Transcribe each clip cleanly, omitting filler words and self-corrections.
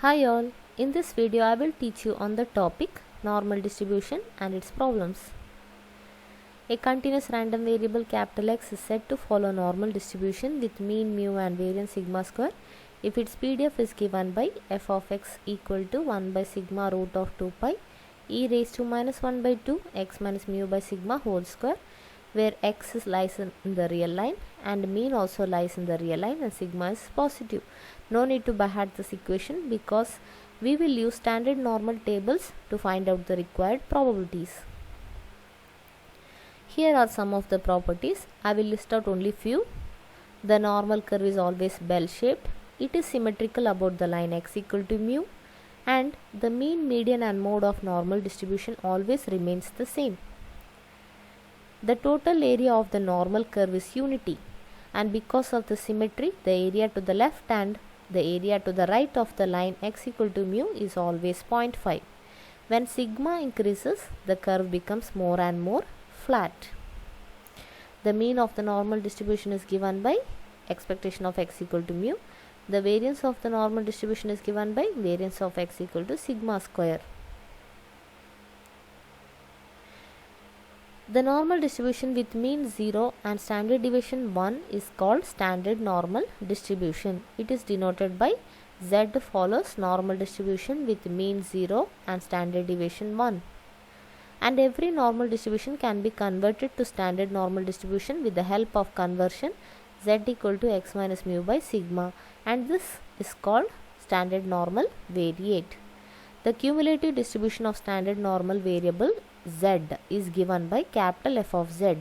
Hi all, in this video I will teach you on the topic normal distribution and its problems. A continuous random variable capital X is said to follow normal distribution with mean mu and variance sigma square if its PDF is given by f of x equal to 1 by sigma root of 2 pi e raised to minus 1 by 2 x minus mu by sigma whole square, where x lies in the real line and mean also lies in the real line and sigma is positive. No need to by heart this equation because we will use standard normal tables to find out the required probabilities. Here are some of the properties. I will list out only few. The normal curve is always bell shaped. It is symmetrical about the line x equal to mu, and the mean, median and mode of normal distribution always remains the same. The total area of the normal curve is unity, and because of the symmetry, the area to the left and the area to the right of the line x equal to mu is always 0.5. When sigma increases, the curve becomes more and more flat. The mean of the normal distribution is given by expectation of x equal to mu. The variance of the normal distribution is given by variance of x equal to sigma square. The normal distribution with mean 0 and standard deviation 1 is called standard normal distribution. It is denoted by Z follows normal distribution with mean 0 and standard deviation 1. And every normal distribution can be converted to standard normal distribution with the help of conversion Z equal to x minus mu by sigma, and this is called standard normal variate. The cumulative distribution of standard normal variable Z is given by capital F of Z,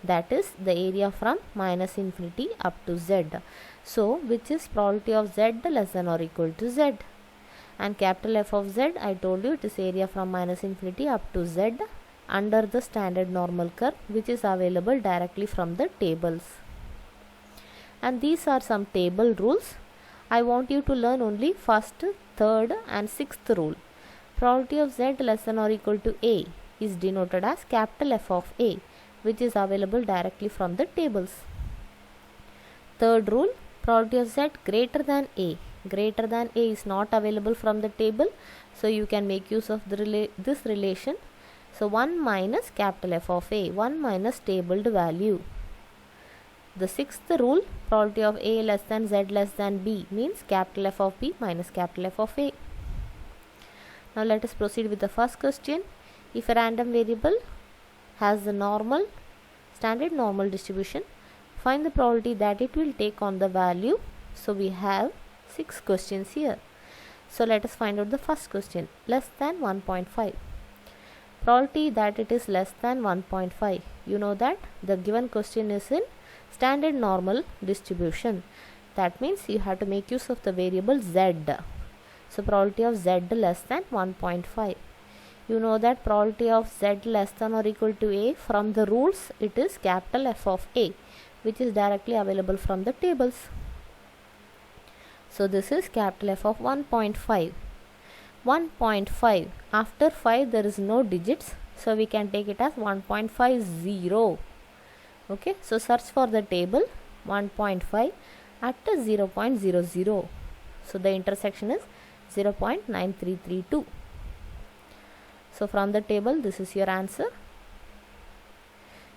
that is the area from minus infinity up to Z. So, which is probability of Z less than or equal to Z. And capital F of Z, I told you it is area from minus infinity up to Z under the standard normal curve, which is available directly from the tables. And these are some table rules. I want you to learn only first, third and sixth rule. Probability of Z less than or equal to A is denoted as capital F of A, which is available directly from the tables. Third rule, probability of Z greater than A. Greater than A is not available from the table, so you can make use of this relation. So 1 minus capital F of A, 1 minus tabled value. The sixth rule, probability of A less than Z less than B, means capital F of B minus capital F of A. Now let us proceed with the first question. If a random variable has the standard normal distribution, find the probability that it will take on the value. So we have 6 questions here. So let us find out the first question, less than 1.5. Probability that it is less than 1.5. You know that the given question is in standard normal distribution. That means you have to make use of the variable Z. So probability of Z less than 1.5. You know that probability of Z less than or equal to A, from the rules it is capital F of A, which is directly available from the tables. So this is capital F of 1.5. 1.5, after 5 there is no digits, so we can take it as 1.50. Okay, so search for the table 1.5 at 0.00. So the intersection is 0.9332. So from the table this is your answer.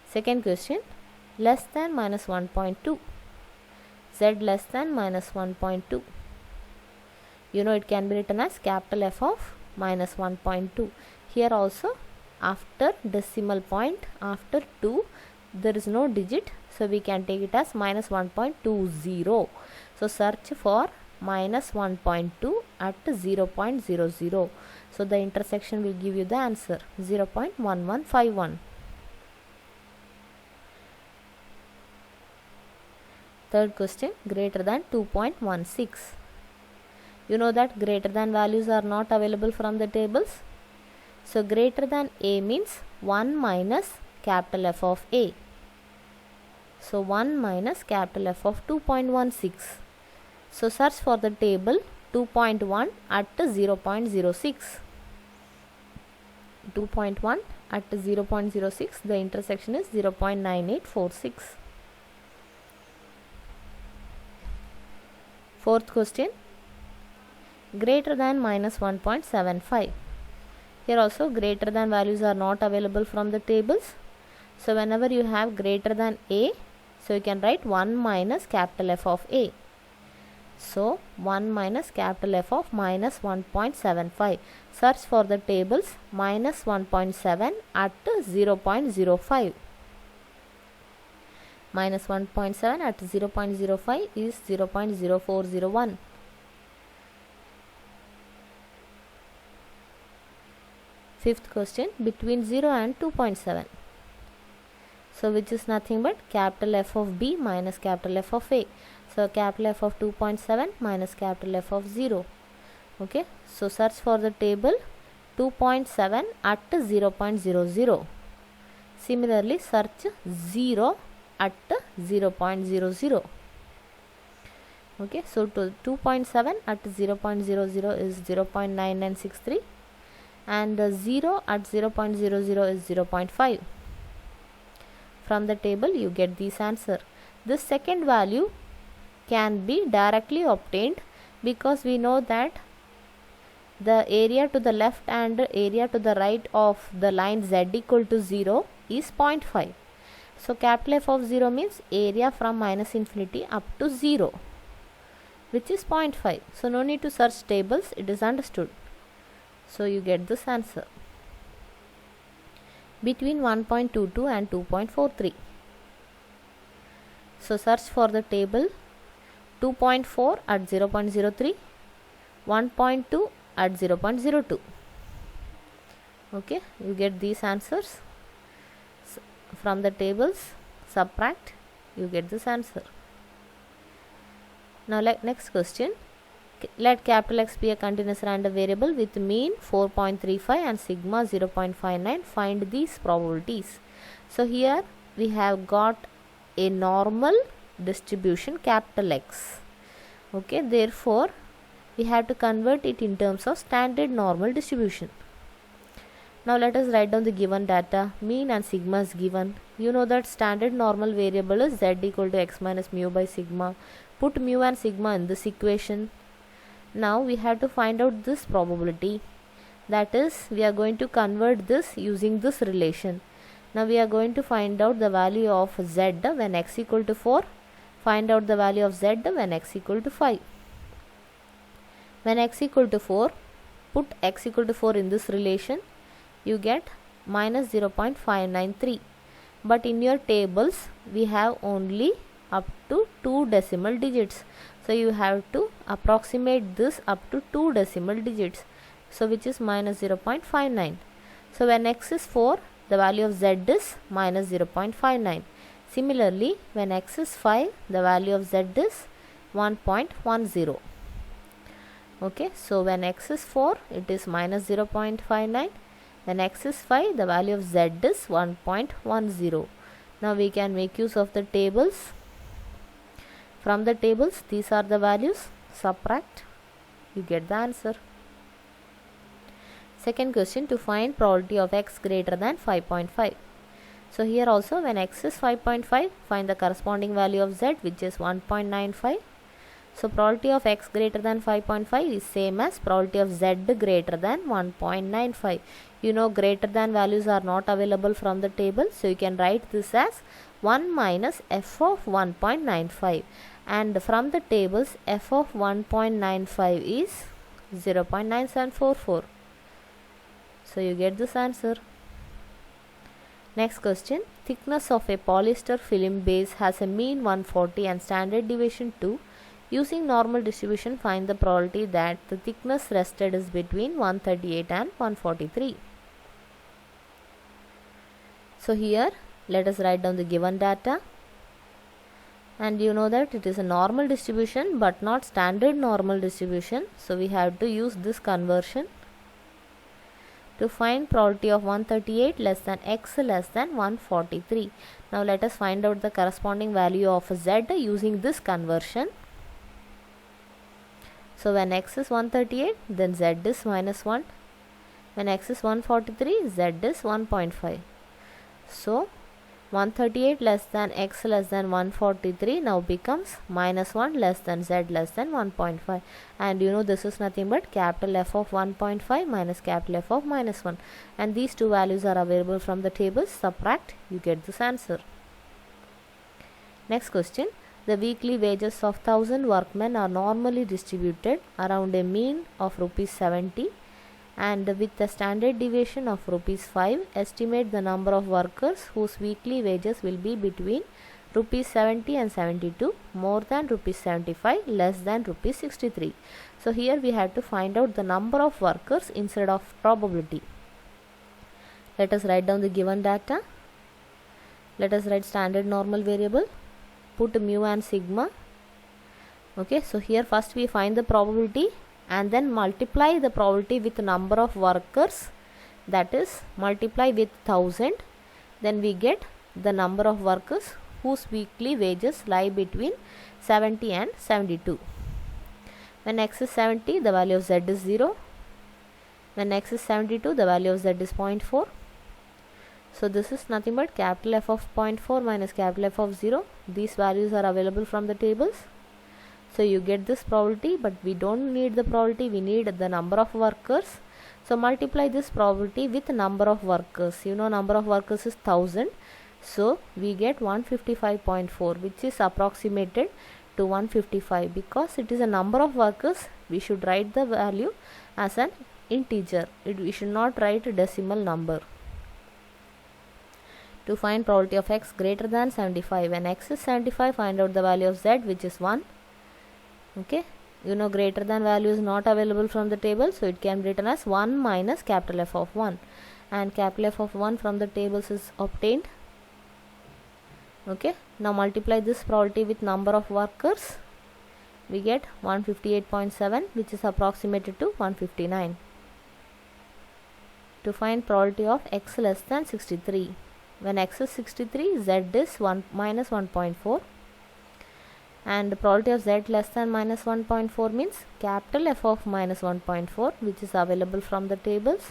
Second question, less than minus 1.2. Z less than minus 1.2. You know it can be written as capital F of minus 1.2. Here also after decimal point, after 2 there is no digit, so we can take it as minus 1.20. So search for minus 1.2 at 0.00. So the intersection will give you the answer 0.1151. Third question, greater than 2.16. You know that greater than values are not available from the tables. So greater than A means 1 minus capital F of A. So 1 minus capital F of 2.16. So search for the table 2.1 at 0.06. 2.1 at 0.06, the intersection is 0.9846. Fourth question, greater than minus 1.75. Here also greater than values are not available from the tables. So whenever you have greater than a, so you can write 1 minus capital F of a. So 1 minus capital F of minus 1.75. Search for the tables minus 1.7 at 0.05. Minus 1.7 at 0.05 is 0.0401. Fifth question, between 0 and 2.7. So which is nothing but capital F of B minus capital F of A. So capital F of 2.7 minus capital F of 0. Okay. So search for the table 2.7 at 0.00. Similarly search 0 at 0.00. Okay. So 2.7 at 0.00 is 0.9963 and 0 at 0.00 is 0.5. From the table you get this answer. This second value can be directly obtained because we know that the area to the left and area to the right of the line z equal to 0 is 0.5. So capital F of 0 means area from minus infinity up to 0, which is 0.5. So no need to search tables, it is understood. So you get this answer. Between 1.22 and 2.43. So search for the table 2.4 at 0.03, 1.2 at 0.02. Okay, you get these answers. From the tables, subtract, you get this answer. Now next question. Let capital X be a continuous random variable with mean 4.35 and sigma 0.59. Find these probabilities. So here we have got a normal distribution capital X. Okay, therefore we have to convert it in terms of standard normal distribution. Now let us write down the given data. Mean and sigma is given. You know that standard normal variable is z equal to x minus mu by sigma. Put mu and sigma in this equation. Now we have to find out this probability. That is, we are going to convert this using this relation. Now we are going to find out the value of z when x equal to 4. Find out the value of z when x equal to 5. When x equal to 4, put x equal to 4 in this relation. You get minus 0.593. But in your tables, we have only up to 2 decimal digits. So you have to approximate this up to 2 decimal digits. So which is minus 0.59. So when x is 4, the value of z is minus 0.59. Similarly, when x is 5, the value of z is 1.10. Okay, so when x is 4, it is minus 0.59. When x is 5, the value of z is 1.10. Now we can make use of the tables. From the tables, these are the values. Subtract, you get the answer. Second question, to find probability of x greater than 5.5. So here also, when x is 5.5, find the corresponding value of z, which is 1.95. So probability of x greater than 5.5 is same as probability of z greater than 1.95. You know greater than values are not available from the table, so you can write this as 1 minus f of 1.95, and from the tables f of 1.95 is 0.9744. So you get this answer. Next question, thickness of a polyester film base has a mean 140 and standard deviation 2. Using normal distribution, find the probability that the thickness rested is between 138 and 143. So here let us write down the given data, and you know that it is a normal distribution but not standard normal distribution, so we have to use this conversion to find probability of 138 less than x less than 143. Now let us find out the corresponding value of z using this conversion. So when x is 138, then z is minus 1. When x is 143, z is 1.5. So 138 less than x less than 143 now becomes minus 1 less than z less than 1.5, and you know this is nothing but capital F of 1.5 minus capital F of minus 1, and these two values are available from the tables. Subtract, you get this answer. Next question. The weekly wages of 1000 workmen are normally distributed around a mean of rupees 70, and with a standard deviation of rupees 5, estimate the number of workers whose weekly wages will be between rupees 70 and 72, more than rupees 75, less than rupees 63. So here we have to find out the number of workers instead of probability. Let us write down the given data. Let us write standard normal variable, put mu and sigma. Okay, so here first we find the probability and then multiply the probability with number of workers, that is multiply with 1000, then we get the number of workers whose weekly wages lie between 70 and 72. When x is 70, the value of z is 0. When x is 72, the value of z is 0.4. So this is nothing but capital F of 0.4 minus capital F of 0. These values are available from the tables. So you get this probability, but we don't need the probability, we need the number of workers. So multiply this probability with number of workers. You know number of workers is 1000. So we get 155.4, which is approximated to 155. Because it is a number of workers, we should write the value as an integer. We should not write a decimal number. To find probability of x greater than 75, when x is 75, find out the value of z, which is 1. Okay, you know greater than value is not available from the table, so it can be written as 1 minus capital F of 1, and capital F of 1 from the tables is obtained. Okay, now multiply this probability with number of workers, we get 158.7, which is approximated to 159. To find probability of x less than 63, when x is 63, z is 1 minus 1.4. and the probability of z less than minus 1.4 means capital F of minus 1.4, which is available from the tables.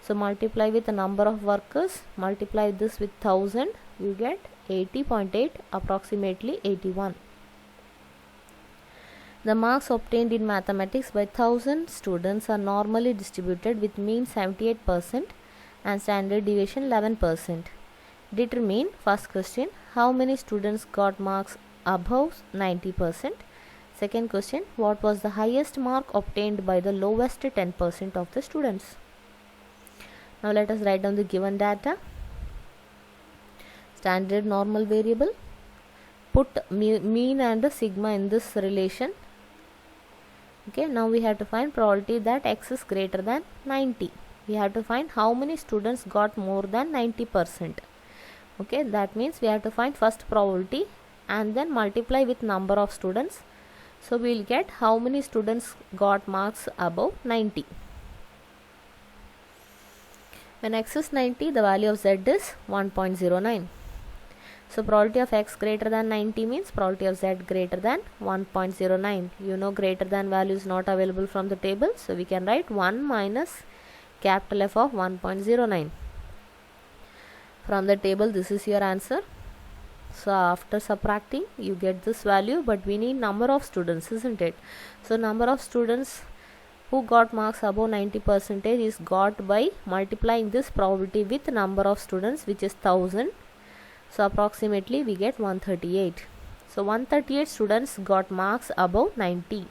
So multiply with the number of workers, multiply this with 1000, you get 80.8, approximately 81. The marks obtained in mathematics by 1000 students are normally distributed with mean 78% and standard deviation 11%. Determine, first question, how many students got marks above 90%. Second question, what was the highest mark obtained by the lowest 10% of the students? Now let us write down the given data. Standard normal variable, put mean and sigma in this relation. Okay, now we have to find probability that x is greater than 90. We have to find how many students got more than 90%. Okay, that means we have to find first probability and then multiply with number of students. So we will get how many students got marks above 90. When x is 90, the value of z is 1.09. So probability of x greater than 90 means probability of z greater than 1.09. You know greater than value is not available from the table, so we can write 1 minus capital F of 1.09. From the table, this is your answer. So after subtracting, you get this value, but we need number of students, isn't it? So number of students who got marks above 90% is got by multiplying this probability with number of students, which is 1000. So approximately we get 138. So 138 students got marks above 90.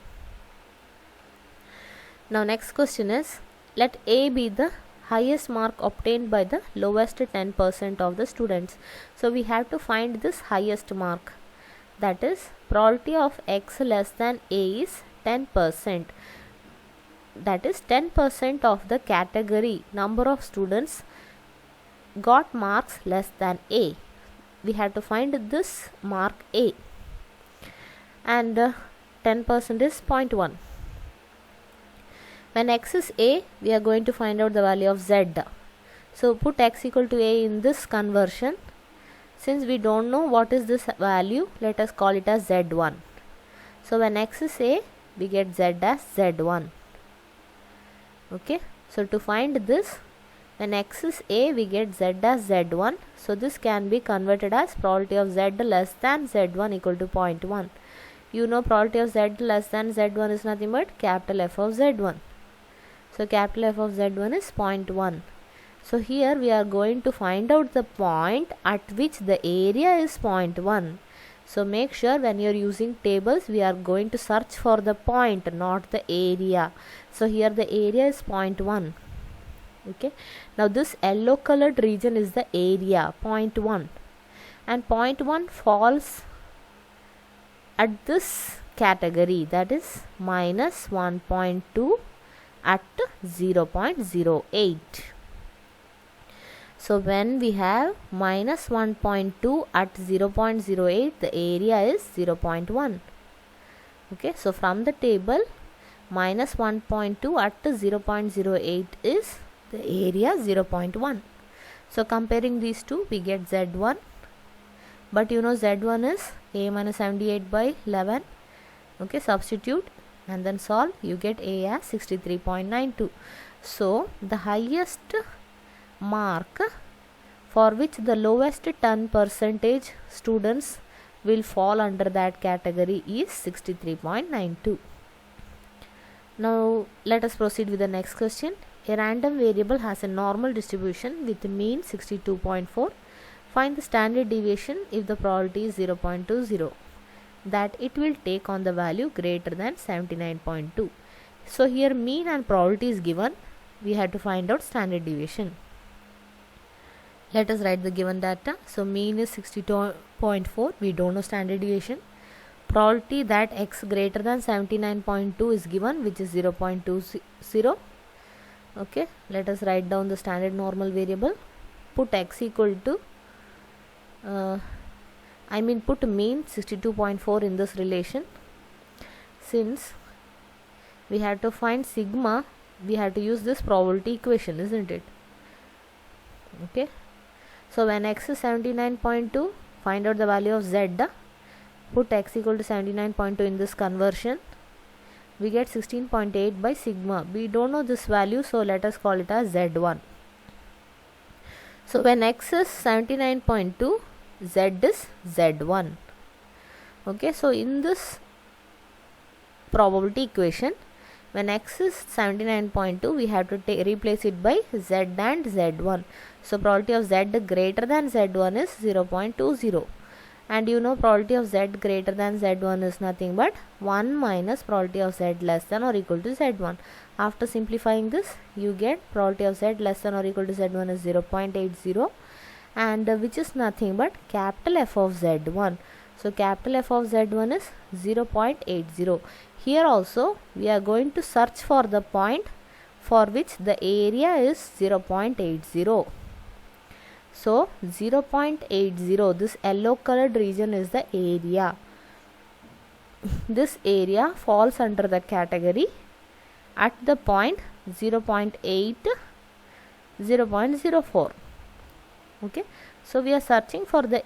Now next question is, let A be the highest mark obtained by the lowest 10% of the students. So we have to find this highest mark, that is probability of x less than A is 10%, that is 10% of the category number of students got marks less than A. We have to find this mark A, and 10% is 0.1. When x is A, we are going to find out the value of z. So put x equal to A in this conversion. Since we don't know what is this value, let us call it as z1. So when x is A, we get z as z1. Okay, so to find this, When x is a, we get z as z1. So this can be converted as probability of z less than z1 equal to 0.1. You know probability of z less than z1 is nothing but capital F of z1. So capital F of z1 is 0.1. So here we are going to find out the point at which the area is 0.1. So make sure when you are using tables, we are going to search for the point, not the area. So here the area is 0.1. Okay. Now this yellow colored region is the area, 0.1. And 0.1 falls at this category, that is minus 1.2 at 0.08. So when we have minus 1.2 at 0.08, the area is 0.1. Okay, so from the table, minus 1.2 at 0.08 is the area 0.1. So comparing these two, we get z1. But you know z1 is a minus 78 by 11. Okay, substitute and then solve. You get a as 63.92. So the highest mark for which the lowest 10% students will fall under that category is 63.92. Now let us proceed with the next question. A random variable has a normal distribution with mean 62.4. Find the standard deviation if the probability is 0.20 that it will take on the value greater than 79.2. So here mean and probability is given. We have to find out standard deviation. Let us write the given data. So mean is 62.4. We don't know standard deviation. Probability that x greater than 79.2 is given, which is 0.20. Okay, let us write down the standard normal variable. Put x equal to put mean 62.4 in this relation. Since we have to find sigma, we have to use this probability equation, isn't it? Okay, so when x is 79.2, find out the value of z. Put x equal to 79.2 in this conversion. We get 16.8 by sigma. We don't know this value, so let us call it as z1. So when x is 79.2, z is z1. Okay, so in this probability equation, when x is 79.2, we have to replace it by z and z1. So probability of z greater than z1 is 0.20. And you know probability of z greater than z1 is nothing but 1 minus probability of z less than or equal to z1. After simplifying this, you get probability of z less than or equal to z1 is 0.80, and which is nothing but capital F of z1. So capital F of z1 is 0.80. Here also we are going to search for the point for which the area is 0.80. So 0.80, this yellow colored region is the area. This area falls under the category at the point 0.8, 0.04. Okay, so we are searching for the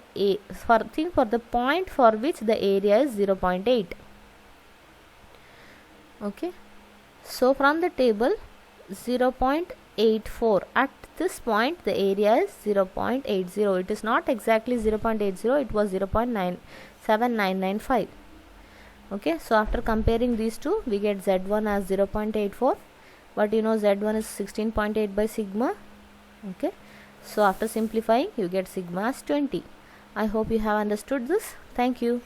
point for which the area is 0.8. Okay, so from the table 0.84, at this point the area is 0.80. It is not exactly 0.80, it was 0.97995. Okay, so after comparing these two, we get z1 as 0.84, but you know z1 is 16.8 by sigma. Okay, so after simplifying, you get sigma as 20. I hope you have understood this. Thank you.